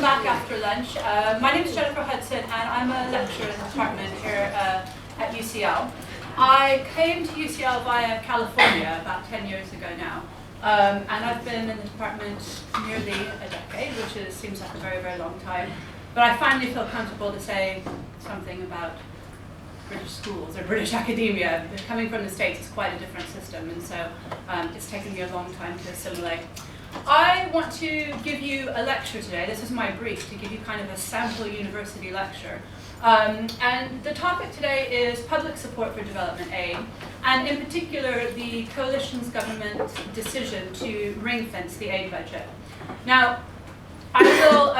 welcome back after lunch. My name is Jennifer Hudson, and I'm a lecturer in the department here at UCL. I came to UCL via California about 10 years ago now, and I've been in the department nearly a decade, which seems like a very, very long time. But I finally feel comfortable to say something about British schools or British academia. Coming from the States is quite a different system, and so it's taken me a long time to assimilate. I want to give you a lecture today. This is my brief, to give you kind of a sample university lecture. And the topic today is public support for development aid, and in particular the coalition's government's decision to ring-fence the aid budget. Now, I will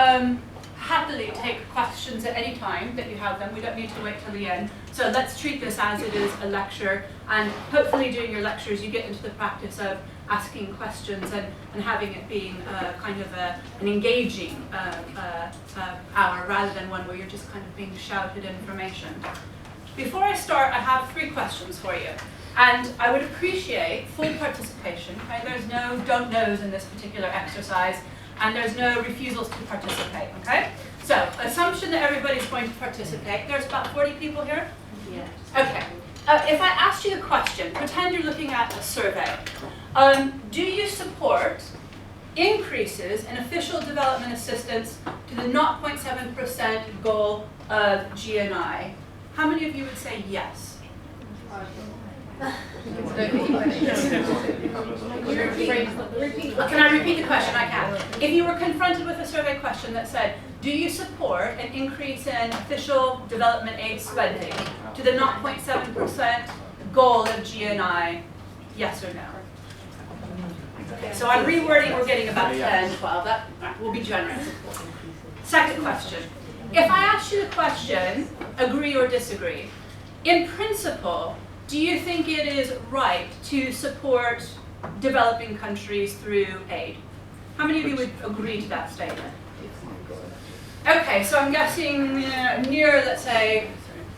happily take questions at any time that you have them. We don't need to wait till the end. So let's treat this as it is a lecture, and hopefully during your lectures you get into the practice of asking questions and having it being kind of an engaging hour rather than one where you're just kind of being shouted information. Before I start, I have 3 questions for you. And I would appreciate full participation. Okay? There's no don't knows in this particular exercise, and there's no refusals to participate. Okay? So, assumption that everybody's going to participate. There's about 40 people here? Yeah. Okay. If I asked you a question, pretend you're looking at a survey. Do you support increases in official development assistance to the 0.7% goal of GNI? How many of you would say yes? Can I repeat the question? I can. If you were confronted with a survey question that said, do you support an increase in official development aid spending to the 0.7% goal of GNI, yes or no? Okay, so on rewording, we're getting about 10, 12. That will be generous. Second question. If I asked you the question, agree or disagree, in principle, do you think it is right to support developing countries through aid? How many of you would agree to that statement? Okay, so I'm guessing near, let's say,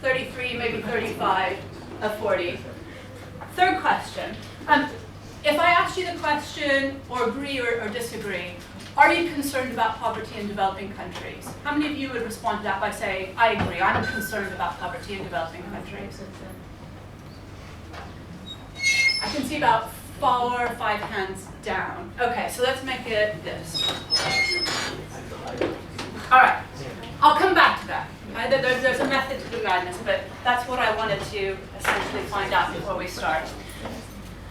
33, maybe 35 of 40. Third question. If I asked you the question, or agree or disagree, are you concerned about poverty in developing countries? How many of you would respond to that by saying, I agree, I'm concerned about poverty in developing countries? I can see about 4 or 5 hands down. Okay, so let's make it this. All right, I'll come back to that. There's a method to the madness, but that's what I wanted to essentially find out before we start.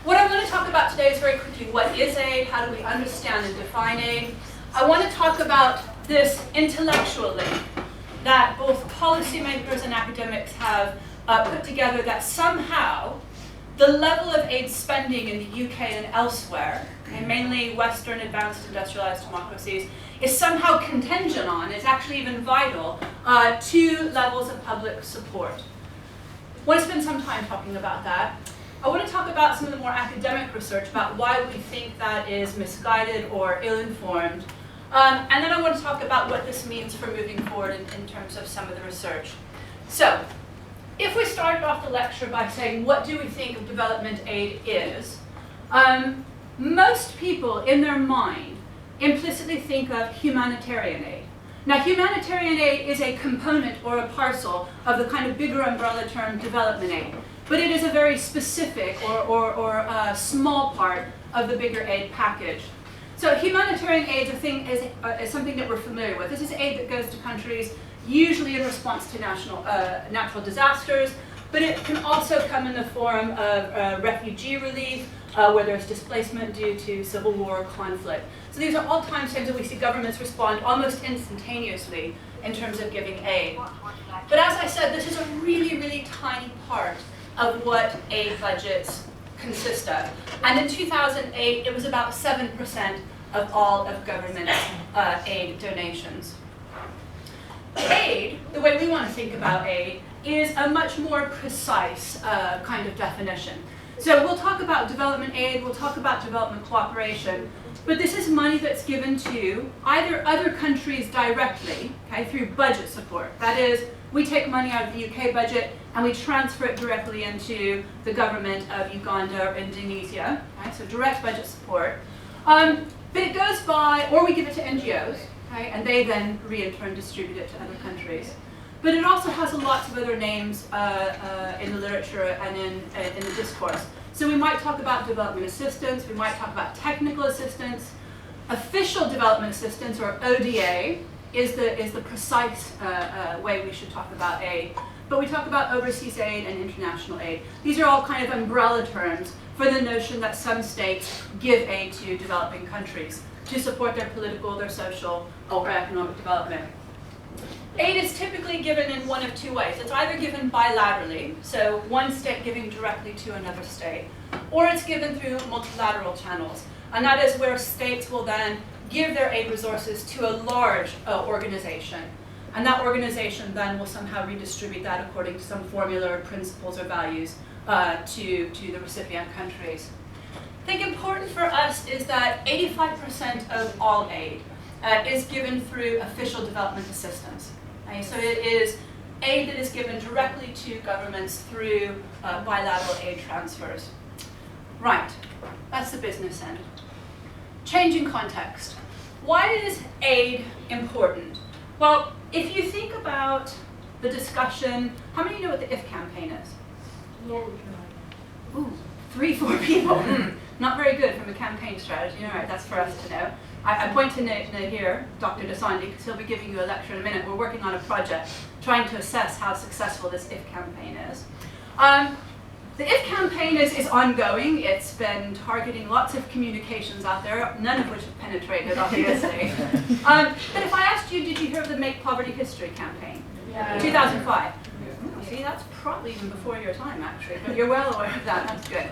What I'm going to talk about today is very quickly, what is aid? How do we understand and define aid? I want to talk about this intellectually, that both policymakers and academics have put together, that somehow the level of aid spending in the UK and elsewhere, and mainly Western advanced industrialized democracies, is somehow contingent on, is actually even vital, to levels of public support. I want to spend some time talking about that. I want to talk about some of the more academic research about why we think that is misguided or ill-informed. And then I want to talk about what this means for moving forward in terms of some of the research. So, if we started off the lecture by saying, what do we think of development aid is? Most people in their mind implicitly think of humanitarian aid. Now, humanitarian aid is a component or a parcel of the kind of bigger umbrella term development aid. But it is a very specific or a small part of the bigger aid package. So humanitarian aid is something that we're familiar with. This is aid that goes to countries usually in response to natural disasters, but it can also come in the form of refugee relief, where there's displacement due to civil war or conflict. So these are all times that we see governments respond almost instantaneously in terms of giving aid. But as I said, this is a really, really tiny part of what aid budgets consist of. And in 2008, it was about 7% of all of government aid donations. Aid, the way we want to think about aid, is a much more precise kind of definition. So we'll talk about development aid, we'll talk about development cooperation, but this is money that's given to either other countries directly, okay, through budget support. That is, we take money out of the UK budget and we transfer it directly into the government of Uganda or Indonesia, okay, so direct budget support. But it goes by, or we give it to NGOs, okay? And they then in turn distribute it to other countries. But it also has lots of other names in the literature and in the discourse. So we might talk about development assistance, we might talk about technical assistance. Official development assistance, or ODA, is the precise way we should talk about aid. But we talk about overseas aid and international aid. These are all kind of umbrella terms for the notion that some states give aid to developing countries to support their political, their social, or economic development. Aid is typically given in one of two ways. It's either given bilaterally, so one state giving directly to another state, or it's given through multilateral channels. And that is where states will then give their aid resources to a large organization. And that organization then will somehow redistribute that according to some formula or principles or values to the recipient countries. I think important for us is that 85% of all aid is given through official development assistance. Okay? So it is aid that is given directly to governments through bilateral aid transfers. Right, that's the business end. Changing context. Why is aid important? Well, if you think about the discussion, how many know what the IF campaign is? Ooh, 3-4 people. Not very good from a campaign strategy. All right, that's for us to know. I point to Nate here, Dr. Dasandi, because he'll be giving you a lecture in a minute. We're working on a project trying to assess how successful this IF campaign is. The IF campaign is ongoing. It's been targeting lots of communications out there, none of which have penetrated, obviously. But if I asked you, did you hear of the Make Poverty History campaign? Yeah. 2005. See, that's probably even before your time, actually, but you're well aware of that. That's good.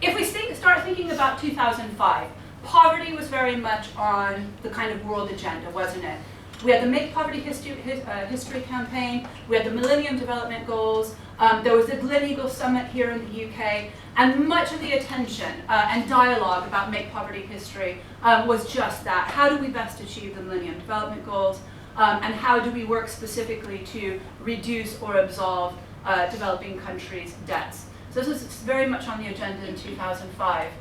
If we start thinking about 2005, poverty was very much on the kind of world agenda, wasn't it? We had the Make Poverty History campaign, we had the Millennium Development Goals, there was the Gleneagle Summit here in the UK, and much of the attention and dialogue about Make Poverty History was just that. How do we best achieve the Millennium Development Goals, and how do we work specifically to reduce or absolve developing countries' debts? So this was very much on the agenda in 2005.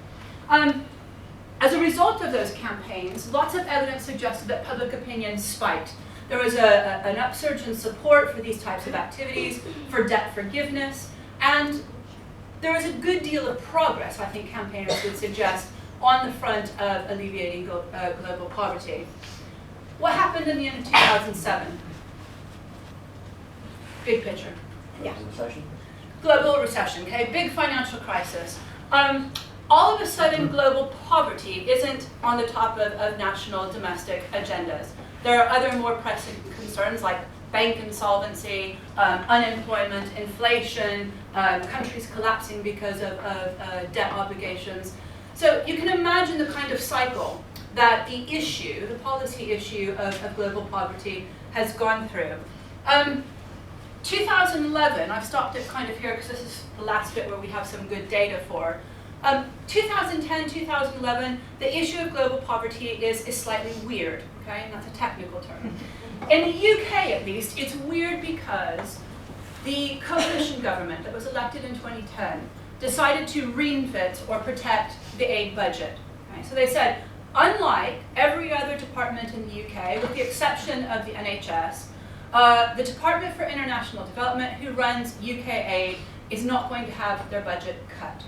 As a result of those campaigns, lots of evidence suggested that public opinion spiked. There was an upsurge in support for these types of activities, for debt forgiveness, and there was a good deal of progress, I think campaigners would suggest, on the front of alleviating global poverty. What happened in the end of 2007? Big picture. Yeah. Recession? Global recession, okay? Big financial crisis. All of a sudden, global poverty isn't on the top of national domestic agendas. There are other more pressing concerns like bank insolvency, unemployment, inflation, countries collapsing because of debt obligations. So you can imagine the kind of cycle that the issue, the policy issue of global poverty has gone through. 2011, I've stopped it kind of here because this is the last bit where we have some good data for. 2010, 2011, the issue of global poverty is slightly weird, okay? And that's a technical term. In the UK, at least, it's weird because the coalition government that was elected in 2010 decided to reinvent or protect the aid budget. Okay? So they said, unlike every other department in the UK, with the exception of the NHS, the Department for International Development, who runs UK aid, is not going to have their budget cut.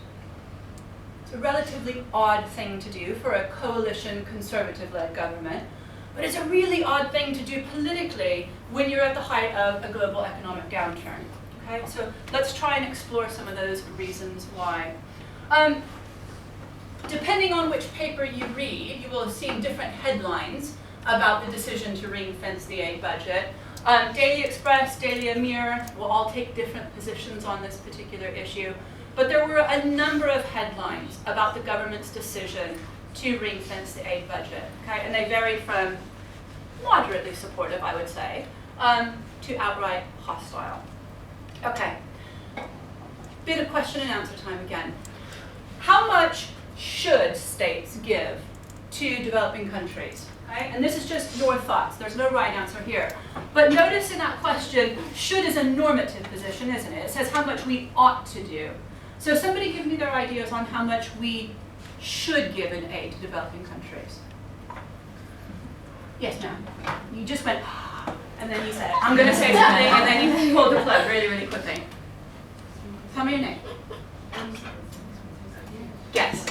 It's a relatively odd thing to do for a coalition conservative-led government, but it's a really odd thing to do politically when you're at the height of a global economic downturn. Okay, so let's try and explore some of those reasons why. Depending on which paper you read, you will have seen different headlines about the decision to ring-fence the aid budget. Daily Express, Daily Mirror will all take different positions on this particular issue. But there were a number of headlines about the government's decision to ring-fence the aid budget, okay? And they vary from moderately supportive, I would say, to outright hostile. Okay, bit of question and answer time again. How much should states give to developing countries? Okay? And this is just your thoughts. There's no right answer here. But notice in that question, should is a normative position, isn't it? It says how much we ought to do. So somebody give me their ideas on how much we should give in aid to developing countries. Yes, ma'am. You just went, and then you said, I'm going to say something, and then you pulled the plug really, really quickly. Tell me your name. Guess.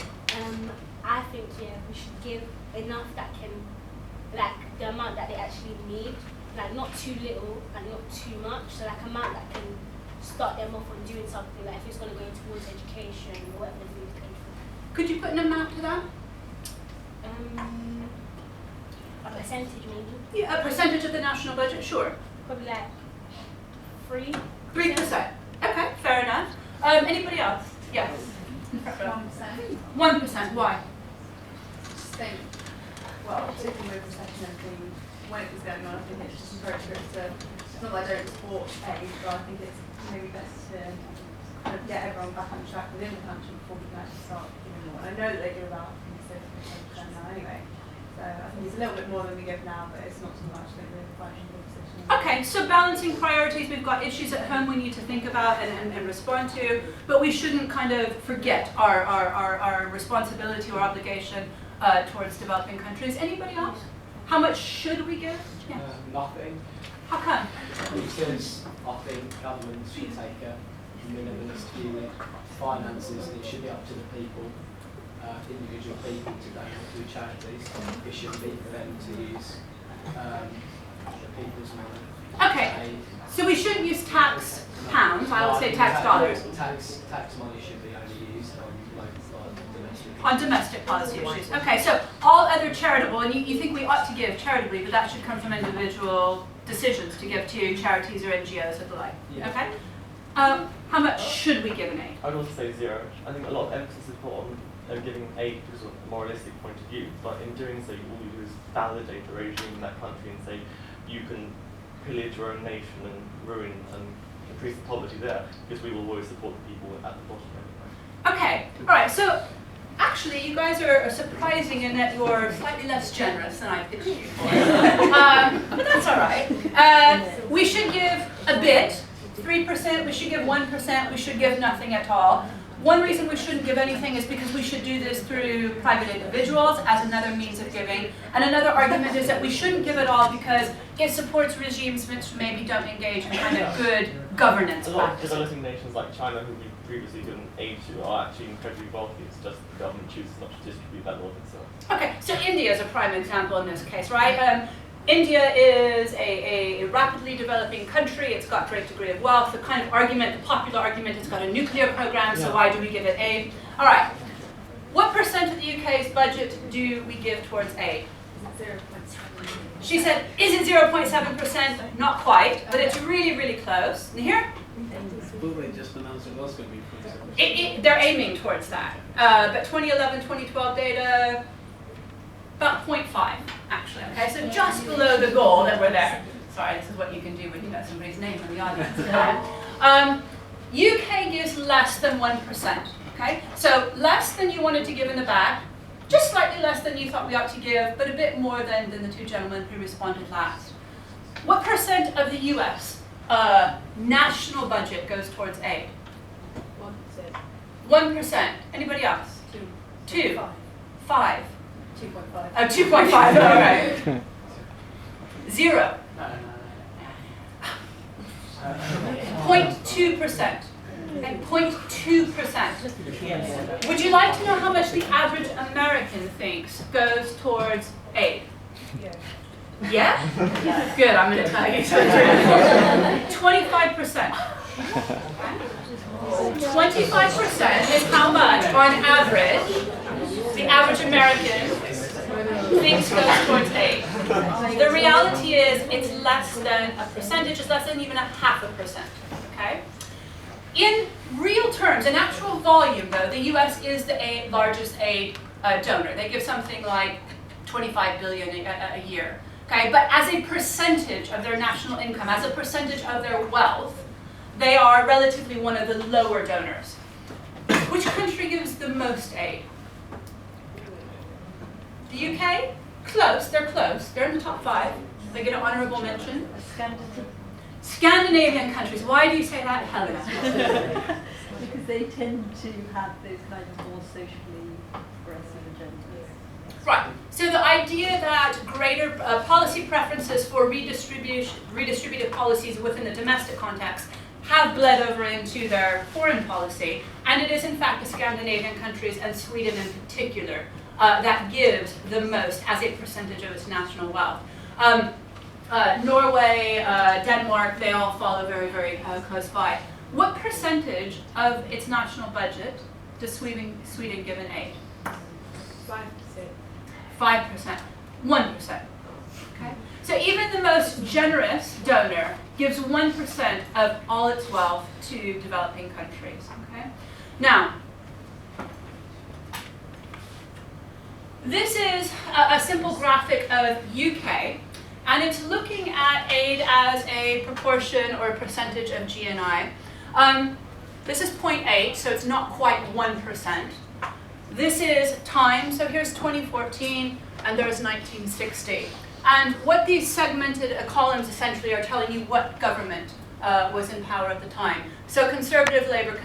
I think, yeah, we should give enough that can, like, the amount that they actually need, like, not too little and not too much, so like amount that can start them off on doing something, like if it's going to go towards education or whatever they need to pay for. Could you put an amount to that? A percentage maybe? Yeah, a percentage of the national budget, sure. Probably like 3%. 3%. Okay, fair enough. Anybody else? Yes. 1%. 1%. Why? Just think, well, particularly with recession and everything, when it was going on, I think it's just appropriate to, it's not that I don't support aid, but I think it's maybe best to kind of get everyone back on track within the country before we can actually start giving more. And I know that they do about 10% now anyway, so I think it's a little bit more than we give now, but it's not too much. I think we're quite in a good position. Okay, so balancing priorities, we've got issues at home we need to think about and respond to, but we shouldn't kind of forget our responsibility or obligation towards developing countries. Anybody else? How much should we give? Yeah. Nothing. How come? Because I think governments should take a minimalist view of finances. It should be up to the people, individual people to donate to charities. It shouldn't be for them to use the people's money. Okay, so we shouldn't use tax pounds, I would say tax dollars. Tax money should be only used on domestic. On domestic policy issues. Okay, so all other charitable, and you think we ought to give charitably, but that should come from individual decisions to give to charities or NGOs or the like. Yeah. Okay? How much should we give in aid? I'd also say 0. I think a lot of emphasis is put on giving aid because of a moralistic point of view, but in doing so, all you do is validate the regime in that country and say you can pillage your own nation and ruin and increase the poverty there, because we will always support the people at the bottom anyway. Okay, all right, so actually you guys are surprising in that you're slightly less generous than I pictured you for. But that's all right. We should give a bit, 3%, we should give 1%, we should give nothing at all. One reason we shouldn't give anything is because we should do this through private individuals as another means of giving. And another argument is that we shouldn't give it all because it supports regimes which maybe don't engage in kind of good governance A lot of practices. developing nations like China, who we've previously given aid to, are actually incredibly wealthy. It's just the government chooses not to distribute that wealth itself. Okay, so India is a prime example in this case, right? India is a rapidly developing country. It's got a great degree of wealth. The kind of argument, the popular argument, it's got a nuclear program, so why do we give it aid? All right. What percent of the UK's budget do we give towards aid? 0.7. She said, is it 0.7%? Not quite, but it's really, really close. And here? Well, they just announced it was going to be 0.7%. They're aiming towards that. But 2011, 2012 data, about 0.5, actually. Okay, so just below the goal that we're there. Sorry, this is what you can do when you got somebody's name in the audience. UK gives less than 1%. Okay, so less than you wanted to give in the back, just slightly less than you thought we ought to give, but a bit more than the two gentlemen who responded last. What percent of the US national budget goes towards aid? 1%. Anybody else? 2. 5. 2.5. Oh, 2.5, all right. 0. 0.2%. Okay, 0.2%. Would you like to know how much the average American thinks goes towards aid? Yeah? Good, I'm going to tell you. 25%. 25% is how much, on average, the average American thinks goes towards aid. The reality is it's less than a percentage, it's less than even 0.5%. Okay? In real terms, in actual volume though, the US is the largest aid donor. They give something like 25 billion a year. Okay? But as a percentage of their national income, as a percentage of their wealth, they are relatively one of the lower donors. Which country gives the most aid? The UK? Close, they're close. They're in the top 5. They get an honorable mention. Scandinavian countries. Why do you say that, Helena? Because they tend to have those kind of more socially progressive agendas. Right. So the idea that greater policy preferences for redistributive policies within the domestic context have bled over into their foreign policy, and it is in fact the Scandinavian countries and Sweden in particular that gives the most as a percentage of its national wealth. Norway, Denmark, they all follow very, very close by. What percentage of its national budget does Sweden give in aid? 5%. 5%. 1%. Okay? So even the most generous donor gives 1% of all its wealth to developing countries. Okay? Now, this is a simple graphic of UK, and it's looking at aid as a proportion or a percentage of GNI. This is 0.8, so it's not quite 1%. This is time, so here's 2014, and there's 1960. And what these segmented columns essentially are telling you what government was in power at the time. So conservative Labour,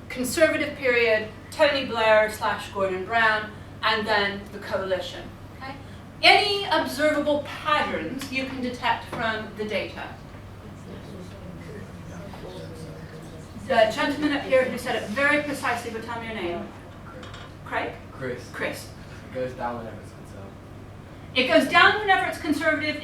conservative period, Tony Blair / Gordon Brown, and then the coalition. Okay? Any observable patterns you can detect from the data? The gentleman up here who said it very precisely, but tell me your name. Craig? Chris. Chris. It goes down whenever it's conservative. It goes down whenever it's conservative,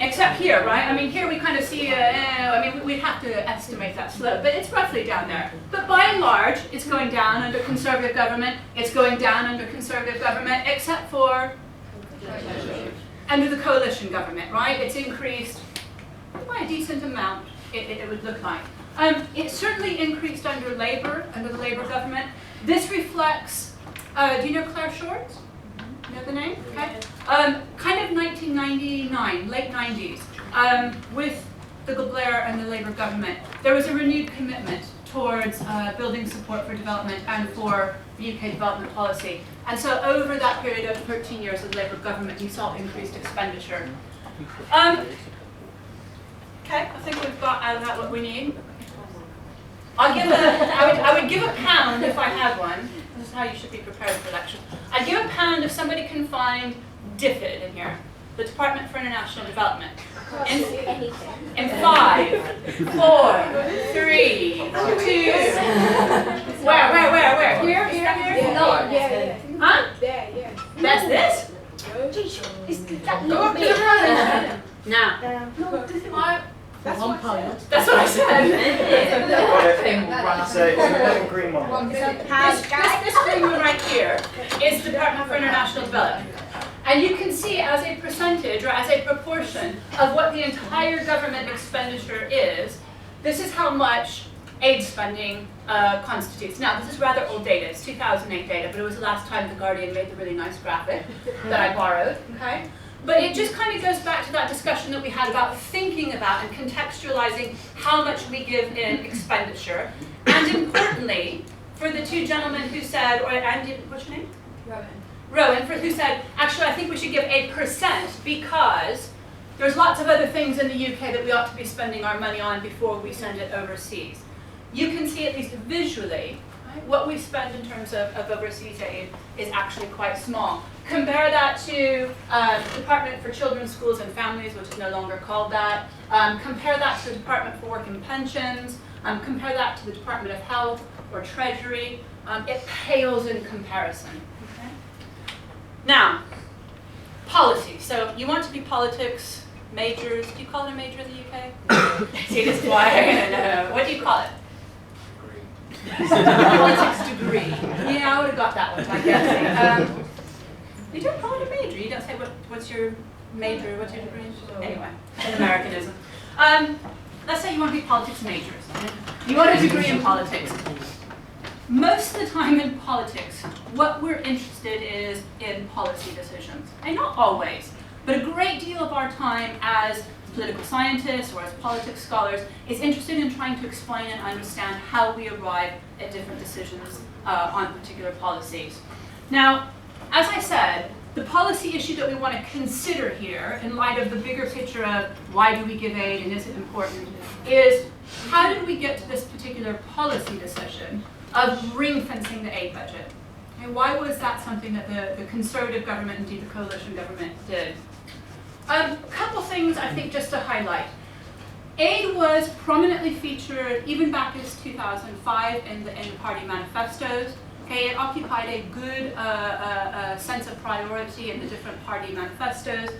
except here, right? I mean, here we kind of see, I mean, we'd have to estimate that slope, but it's roughly down there. But by and large, it's going down under conservative government, it's going down under conservative government, except for under the coalition government, right? It's increased by a decent amount, it would look like. It certainly increased under Labour, under the Labour government. This reflects, do you know Claire Short? You know the name? Okay. Kind of 1999, late 90s, with the Blair and the Labour government, there was a renewed commitment towards building support for development and for the UK development policy. And so over that period of 13 years of the Labour government, you saw increased expenditure. Okay, I think we've got out of that what we need. I would give a pound if I had one. This is how you should be prepared for lecture. I'd give a pound if somebody can find DFID in here, the Department for International Development. In 5, 4, 3, 2. Where? Here? No, yeah. Huh? Yeah. That's this? Go up to the front. Now. That's what I said. That's what I said. So it's a green one. This green one right here is Department for International Development. And you can see as a percentage or as a proportion of what the entire government expenditure is, this is how much aid spending constitutes. Now, this is rather old data. It's 2008 data, but it was the last time The Guardian made the really nice graphic that I borrowed. Okay? But it just kind of goes back to that discussion that we had about thinking about and contextualizing how much we give in expenditure. And importantly, for the two gentlemen who said, what's your name? Rowan, who said, actually, I think we should give 8% because there's lots of other things in the UK that we ought to be spending our money on before we send it overseas. You can see, at least visually, right, what we spend in terms of overseas aid is actually quite small. Compare that to Department for Children's Schools and Families, which is no longer called that. Compare that to the Department for Work and Pensions. Compare that to the Department of Health or Treasury. It pales in comparison. Okay? Now, policy. So you want to be politics majors. Do you call it a major in the UK? See, this is why I know. What do you call it? Politics degree. Yeah, I would have got that one, I guess. You don't call it a major. You don't say what's your major, what's your degree? Anyway, an Americanism. Let's say you want to be politics majors. You want a degree in politics. Most of the time in politics, what we're interested is in policy decisions. And not always, but a great deal of our time as political scientists or as politics scholars is interested in trying to explain and understand how we arrive at different decisions on particular policies. Now, as I said, The policy issue that we want to consider here, in light of the bigger picture of why do we give aid and is it important, is how did we get to this particular policy decision of ring-fencing the aid budget? And why was that something that the Conservative government, indeed the coalition government, did? A couple things I think just to highlight. Aid was prominently featured even back in 2005 in the party manifestos. Okay, it occupied a good sense of priority in the different party manifestos.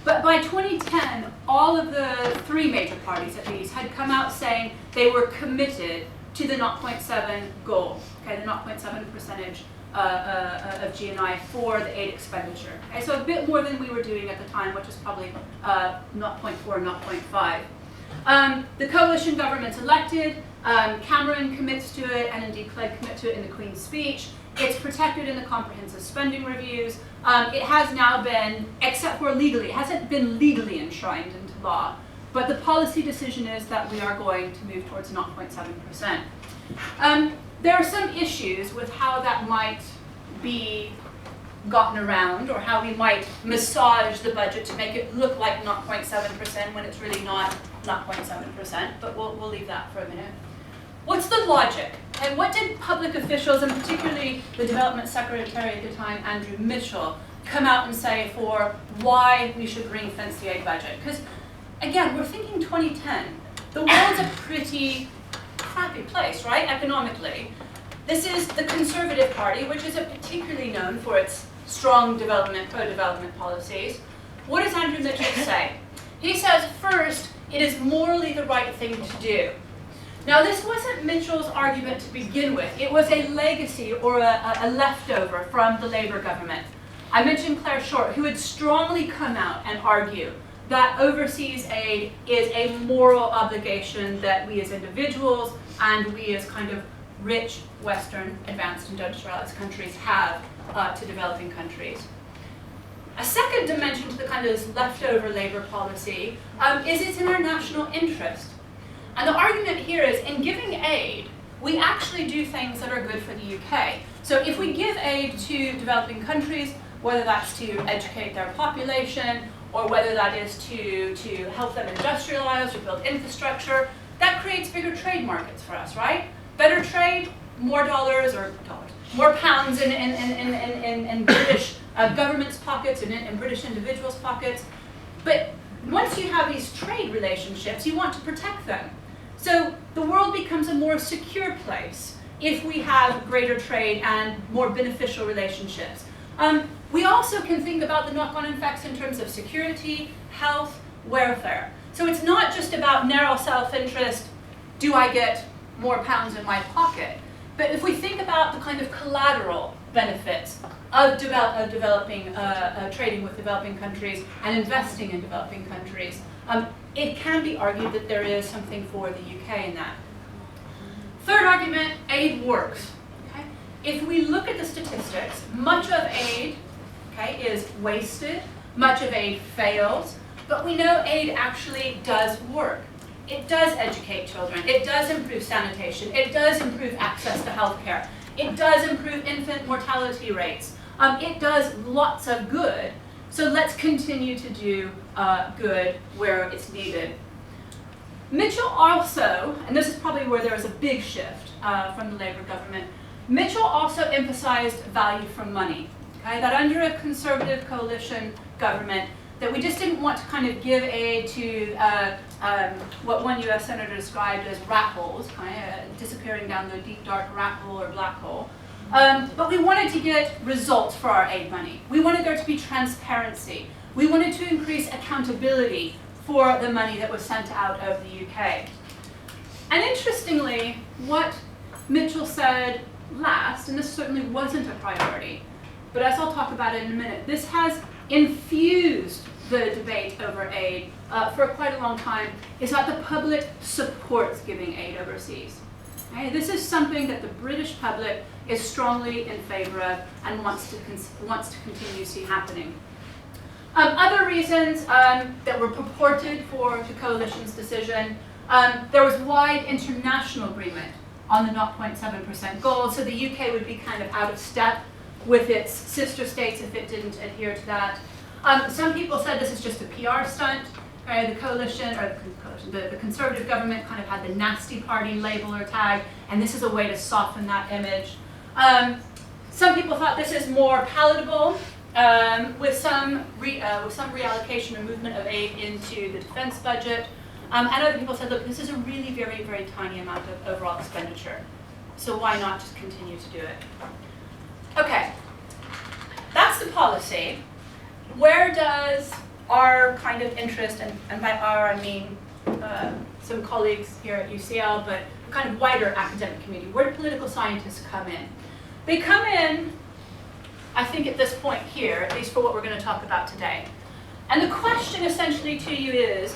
But by 2010, all of the three major parties, at least, had come out saying they were committed to the 0.7 goal, okay, the 0.7 percentage of GNI for the aid expenditure. Okay, so a bit more than we were doing at the time, which is probably 0.4, 0.5. The coalition government's elected. Cameron commits to it, and indeed Clegg commit to it in the Queen's speech. It's protected in the comprehensive spending reviews. It has now been, except for legally, it hasn't been legally enshrined into law, but the policy decision is that we are going to move towards 0.7%. There are some issues with how that might be gotten around, or how we might massage the budget to make it look like 0.7% when it's really not 0.7%, but we'll leave that for a minute. What's the logic? And what did public officials, and particularly the development secretary at the time, Andrew Mitchell, come out and say for why we should ring fence the aid budget? Because again, we're thinking 2010. The world's a pretty crappy place, right, economically. This is the Conservative Party, which is particularly known for its strong development, pro-development policies. What does Andrew Mitchell say? He says, first, it is morally the right thing to do. Now, this wasn't Mitchell's argument to begin with. It was a legacy or a leftover from the Labour government. I mentioned Claire Short, who would strongly come out and argue that overseas aid is a moral obligation that we as individuals and we as kind of rich, Western, advanced industrialized countries have to developing countries. A second dimension to the kind of leftover Labour policy is it's in our national interest. And the argument here is, in giving aid, we actually do things that are good for the UK. So if we give aid to developing countries, whether that's to educate their population, or whether that is to help them industrialize or build infrastructure, that creates bigger trade markets for us, right? Better trade, more more pounds in British government's pockets and in British individuals' pockets. But once you have these trade relationships, you want to protect them. So the world becomes a more secure place if we have greater trade and more beneficial relationships. We also can think about the knock-on effects in terms of security, health, welfare. So it's not just about narrow self-interest, do I get more pounds in my pocket? But if we think about the kind of collateral benefits of developing, trading with developing countries and investing in developing countries, it can be argued that there is something for the UK in that. Third argument, aid works. Okay? If we look at the statistics, much of aid, okay, is wasted, much of aid fails, but we know aid actually does work. It does educate children, it does improve sanitation, it does improve access to healthcare, it does improve infant mortality rates, it does lots of good. So let's continue to do good where it's needed. Mitchell also, and this is probably where there was a big shift from the Labour government, Mitchell also emphasized value for money. Okay? That under a Conservative coalition government, that we just didn't want to kind of give aid to what one US senator described as rat holes, kind of disappearing down the deep dark rat hole or black hole. But we wanted to get results for our aid money. We wanted there to be transparency. We wanted to increase accountability for the money that was sent out of the UK. And interestingly, what Mitchell said last, and this certainly wasn't a priority, but as I'll talk about it in a minute, this has infused the debate over aid for quite a long time, is that the public supports giving aid overseas. Okay? This is something that the British public is strongly in favor of and wants to continue to see happening. Other reasons that were purported for the coalition's decision, there was wide international agreement on the 0.7% goal, so the UK would be kind of out of step with its sister states if it didn't adhere to that. Some people said this is just a PR stunt. The coalition, or the conservative government kind of had the nasty party label or tag, and this is a way to soften that image. Some people thought this is more palatable, with some reallocation or movement of aid into the defense budget. And other people said, look, this is a really very, very tiny amount of overall expenditure. So why not just continue to do it? Okay, that's the policy. Where does our kind of interest, and by our I mean some colleagues here at UCL, but a kind of wider academic community, where do political scientists come in? They come in, I think at this point here, at least for what we're going to talk about today. And the question essentially to you is,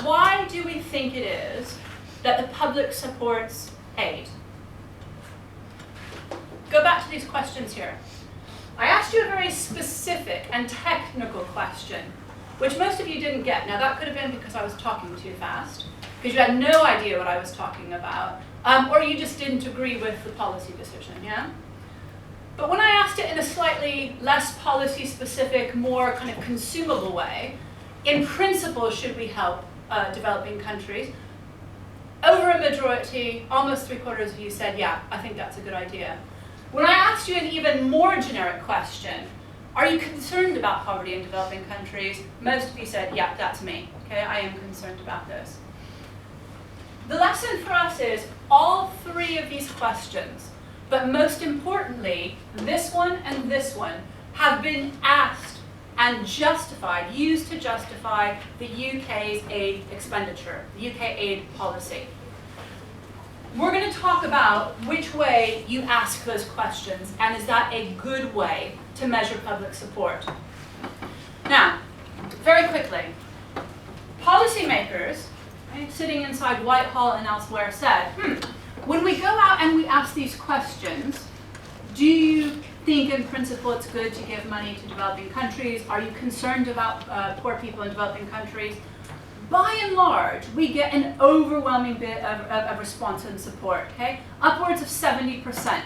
why do we think it is that the public supports aid? Go back to these questions here. I asked you a very specific and technical question, which most of you didn't get. Now that could have been because I was talking too fast, because you had no idea what I was talking about, or you just didn't agree with the policy decision, yeah? But when I asked it in a slightly less policy specific, more kind of consumable way, in principle, should we help developing countries? Over a majority, almost 3/4 of you said, yeah, I think that's a good idea. When I asked you an even more generic question, are you concerned about poverty in developing countries? Most of you said, yeah, that's me. Okay, I am concerned about this. The lesson for us is all three of these questions, but most importantly, this one and this one, have been asked and justified, used to justify the UK's aid expenditure, the UK aid policy. We're going to talk about which way you ask those questions, and is that a good way to measure public support. Now, very quickly, policymakers, right, sitting inside Whitehall and elsewhere said, when we go out and we ask these questions, do you think in principle it's good to give money to developing countries? Are you concerned about poor people in developing countries? By and large, we get an overwhelming bit of response and support, okay? Upwards of 70%.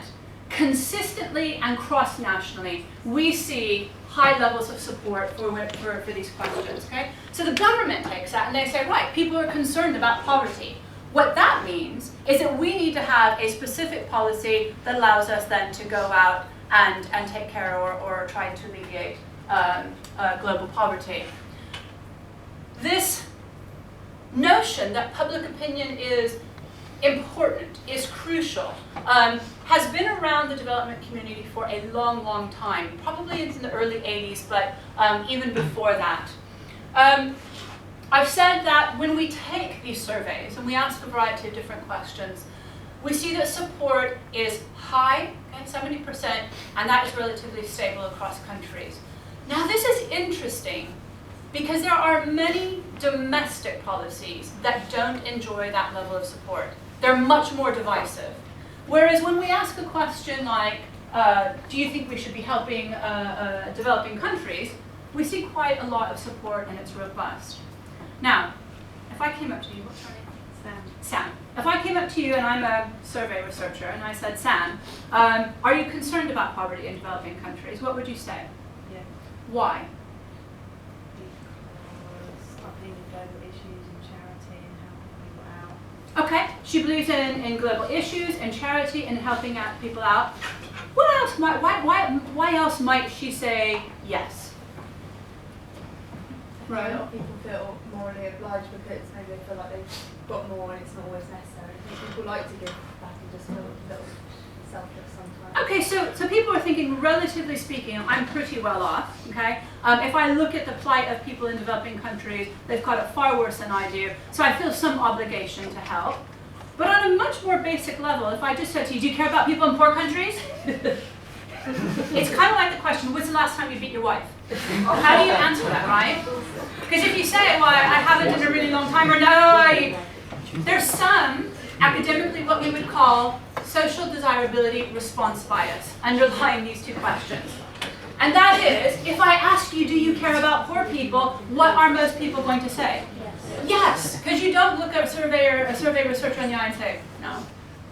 Consistently and cross-nationally, we see high levels of support for these questions, okay? So the government takes that and they say, right, people are concerned about poverty. What that means is that we need to have a specific policy that allows us then to go out and take care or try to alleviate global poverty. This notion that public opinion is important, is crucial, has been around the development community for a long, long time, probably in the early 80s, but even before that. I've said that when we take these surveys and we ask a variety of different questions, we see that support is high, okay, 70%, and that is relatively stable across countries. Now this is interesting because there are many domestic policies that don't enjoy that level of support. They're much more divisive. Whereas when we ask a question like, do you think we should be helping developing countries, we see quite a lot of support and it's robust. Now, if I came up to you, what's your name? Sam. If I came up to you and I'm a survey researcher and I said, Sam, are you concerned about poverty in developing countries? What would you say? Yeah. Why? Because I think global issues and charity and helping people out. Okay, she believes in global issues and charity and helping out people out. What else might, why else might she say yes? A lot of people feel morally obliged because maybe they feel like they've got more and it's not always necessary. I think people like to give back and just feel a little selfless sometimes. Okay, so people are thinking, relatively speaking, I'm pretty well off, okay? If I look at the plight of people in developing countries, they've got it far worse than I do, so I feel some obligation to help. But on a much more basic level, if I just said to you, do you care about people in poor countries? It's kind of like the question, when's the last time you beat your wife? How do you answer that, right? Because if you say, well, I haven't in a really long time, or no, there's some, academically, what we would call social desirability response bias underlying these two questions. And that is, if I ask you, do you care about poor people, what are most people going to say? Yes, because you don't look at a survey researcher in the eye and say, no,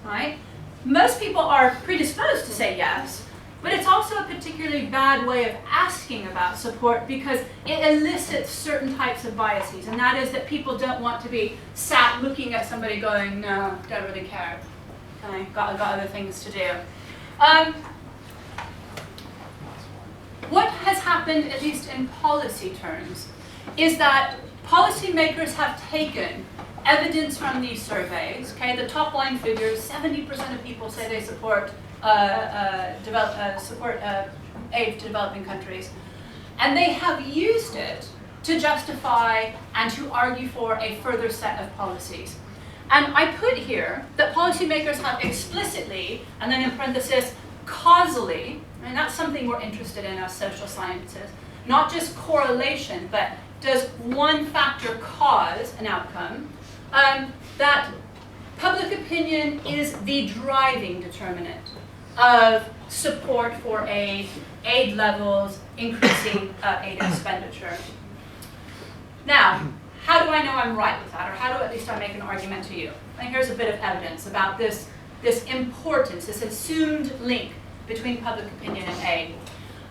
right? Most people are predisposed to say yes, but it's also a particularly bad way of asking about support because it elicits certain types of biases, and that is that people don't want to be sat looking at somebody going, no, don't really care. Okay, got other things to do. What has happened, at least in policy terms, is that policymakers have taken evidence from these surveys. Okay, the top line figures: 70% of people say they support aid to developing countries, and they have used it to justify and to argue for a further set of policies. And I put here that policymakers have explicitly, and then in parenthesis, causally, and that's something we're interested in as social scientists, not just correlation, but does one factor cause an outcome, that public opinion is the driving determinant of support for aid levels, increasing aid expenditure. Now, how do I know I'm right with that, or how do at least I make an argument to you? And here's a bit of evidence about this importance, this assumed link between public opinion and aid.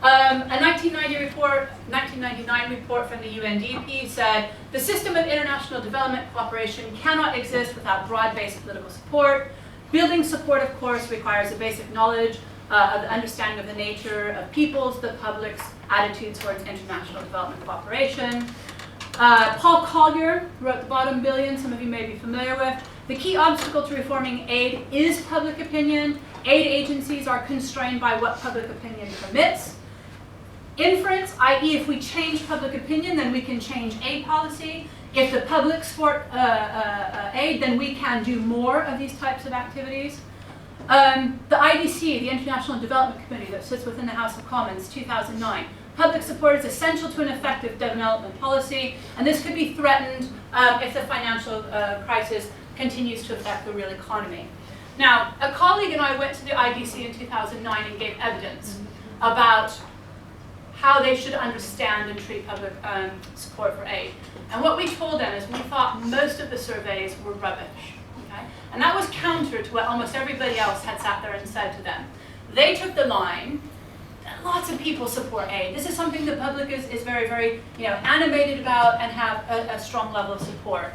A 1999 report from the UNDP said, the system of international development cooperation cannot exist without broad-based political support. Building support, of course, requires a basic knowledge of the understanding of the nature of people's, the public's attitudes towards international development cooperation. Paul Collier wrote The Bottom Billion, some of you may be familiar with. The key obstacle to reforming aid is public opinion. Aid agencies are constrained by what public opinion permits. Inference, i.e. if we change public opinion, then we can change aid policy. If the public support aid, then we can do more of these types of activities. The IDC, the International Development Committee that sits within the House of Commons, 2009. Public support is essential to an effective development policy, and this could be threatened if the financial crisis continues to affect the real economy. Now, a colleague and I went to the IDC in 2009 and gave evidence about how they should understand and treat public support for aid. And what we told them is we thought most of the surveys were rubbish. Okay? And that was counter to what almost everybody else had sat there and said to them. They took the line, lots of people support aid. This is something the public is very, very animated about and have a strong level of support.